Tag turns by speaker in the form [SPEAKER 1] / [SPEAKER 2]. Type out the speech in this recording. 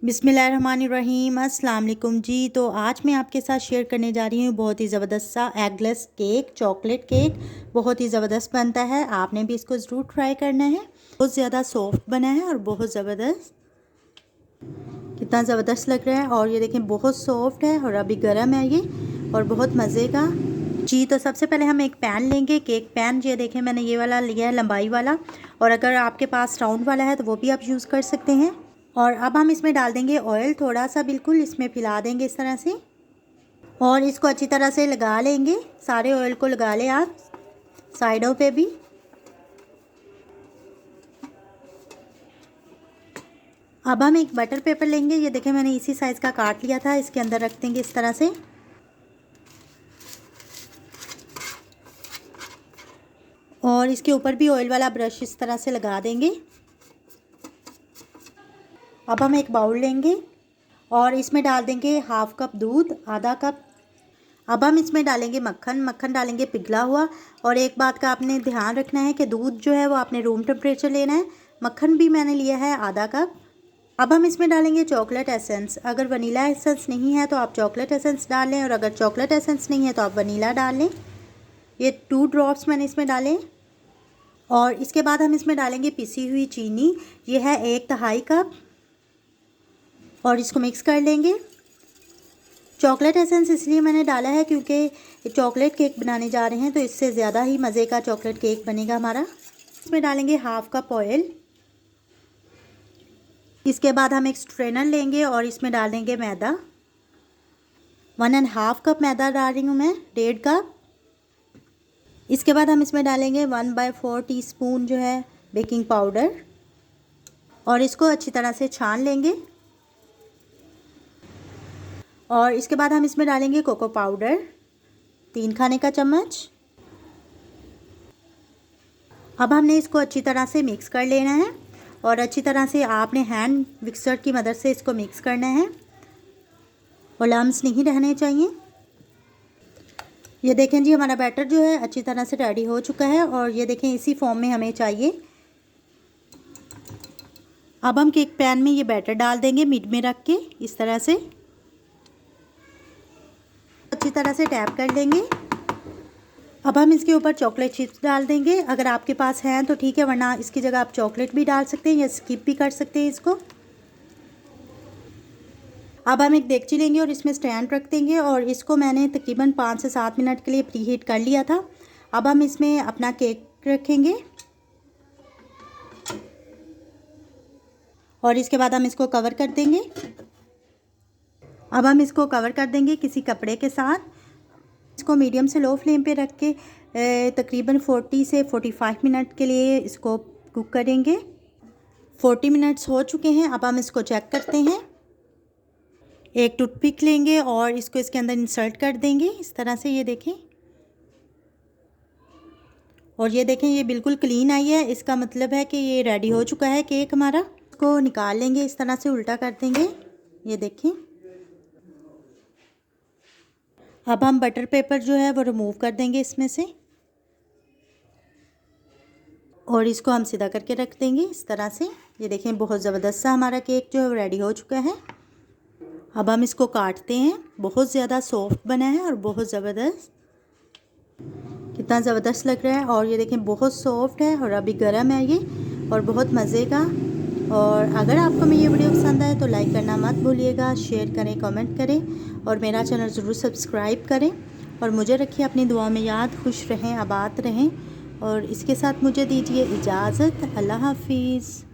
[SPEAKER 1] बिस्मिल्लाहिर्रहमानिर्रहीम अस्सलाम वालेकुम जी। तो आज मैं आपके साथ शेयर करने जा रही हूँ बहुत ही ज़बरदस्त सा एगलेस केक, चॉकलेट केक। बहुत ही ज़बरदस्त बनता है, आपने भी इसको ज़रूर ट्राई करना है। बहुत ज़्यादा सॉफ्ट बना है और बहुत ज़बरदस्त, कितना ज़बरदस्त लग रहा है। और ये देखें बहुत सॉफ्ट है और अभी गर्म है ये और बहुत मज़े का जी। तो सबसे पहले हम एक पैन लेंगे, केक पैन। ये देखें मैंने ये वाला लिया है, लंबाई वाला, और अगर आपके पास राउंड वाला है तो वो भी आप यूज़ कर सकते हैं। और अब हम इसमें डाल देंगे ऑयल, थोड़ा सा बिल्कुल इसमें फैला देंगे इस तरह से, और इसको अच्छी तरह से लगा लेंगे। सारे ऑयल को लगा लें आप, साइडों पे भी। अब हम एक बटर पेपर लेंगे, ये देखें मैंने इसी साइज़ का काट लिया था, इसके अंदर रख देंगे इस तरह से। और इसके ऊपर भी ऑयल वाला ब्रश इस तरह से लगा देंगे। अब हम एक बाउल लेंगे और इसमें डाल देंगे हाफ कप दूध, आधा कप। अब हम इसमें डालेंगे मक्खन, मक्खन डालेंगे पिघला हुआ। और एक बात का आपने ध्यान रखना है कि दूध जो है वो आपने रूम टेम्परेचर लेना है। मक्खन भी मैंने लिया है आधा कप। अब हम इसमें डालेंगे चॉकलेट एसेंस। अगर वनीला एसेंस नहीं है तो आप चॉकलेट एसेंस डाल लें, और अगर चॉकलेट एसेंस नहीं है तो आप वनीला डाल लें। ये 2 ड्रॉप्स मैंने इसमें डाले। और इसके बाद हम इसमें डालेंगे पिसी हुई चीनी, ये है 1/2 कप, और इसको मिक्स कर लेंगे। चॉकलेट एसेंस इसलिए मैंने डाला है क्योंकि चॉकलेट केक बनाने जा रहे हैं, तो इससे ज़्यादा ही मज़े का चॉकलेट केक बनेगा हमारा। इसमें डालेंगे हाफ कप ऑयल। इसके बाद हम एक स्ट्रेनर लेंगे और इसमें डालेंगे मैदा। 1.5 कप मैदा डाल रही हूँ मैं, 1.5 कप। इसके बाद हम इसमें डालेंगे 1/4 टीस्पून जो है बेकिंग पाउडर, और इसको अच्छी तरह से छान लेंगे। और इसके बाद हम इसमें डालेंगे कोको पाउडर, 3 खाने का चम्मच। अब हमने इसको अच्छी तरह से मिक्स कर लेना है, और अच्छी तरह से आपने हैंड मिक्सर की मदद से इसको मिक्स करना है, और लम्स नहीं रहने चाहिए। ये देखें जी हमारा बैटर जो है अच्छी तरह से रेडी हो चुका है, और ये देखें इसी फॉर्म में हमें चाहिए। अब हम केक पैन में ये बैटर डाल देंगे मिड में रख के इस तरह से, अच्छी तरह से टैप कर लेंगे। अब हम इसके ऊपर चॉकलेट चिप्स डाल देंगे, अगर आपके पास हैं तो ठीक है, वरना इसकी जगह आप चॉकलेट भी डाल सकते हैं या स्किप भी कर सकते हैं इसको। अब हम एक देगची लेंगे और इसमें स्टैंड रख देंगे, और इसको मैंने तकरीबन 5 से 7 मिनट के लिए प्री हीट कर लिया था। अब हम इसमें अपना केक रखेंगे, और इसके बाद हम इसको कवर कर देंगे। अब हम इसको कवर कर देंगे किसी कपड़े के साथ। इसको मीडियम से लो फ्लेम पे रख के तकरीबन 40 से 45 मिनट के लिए इसको कुक करेंगे। 40 मिनट्स हो चुके हैं। अब हम इसको चेक करते हैं। एक टूथपिक लेंगे और इसको इसके अंदर इंसर्ट कर देंगे इस तरह से, ये देखें। और ये देखें ये बिल्कुल क्लीन आई है, इसका मतलब है कि ये रेडी हो चुका है केक हमारा। इसको निकाल लेंगे, इस तरह से उल्टा कर देंगे, ये देखें। अब हम बटर पेपर जो है वो रिमूव कर देंगे इसमें से, और इसको हम सीधा करके रख देंगे इस तरह से। ये देखें बहुत ज़बरदस्त सा हमारा केक जो है वो रेडी हो चुका है। अब हम इसको काटते हैं। बहुत ज़्यादा सॉफ्ट बना है और बहुत ज़बरदस्त, कितना ज़बरदस्त लग रहा है। और ये देखें बहुत सॉफ्ट है और अभी गर्म है ये, और बहुत मज़े का। और अगर आपको मेरी ये वीडियो पसंद आए तो लाइक करना मत भूलिएगा, शेयर करें, कमेंट करें, और मेरा चैनल ज़रूर सब्सक्राइब करें। और मुझे रखिए अपनी दुआ में याद, खुश रहें, आबाद रहें। और इसके साथ मुझे दीजिए इजाज़त। अल्लाह हाफिज़।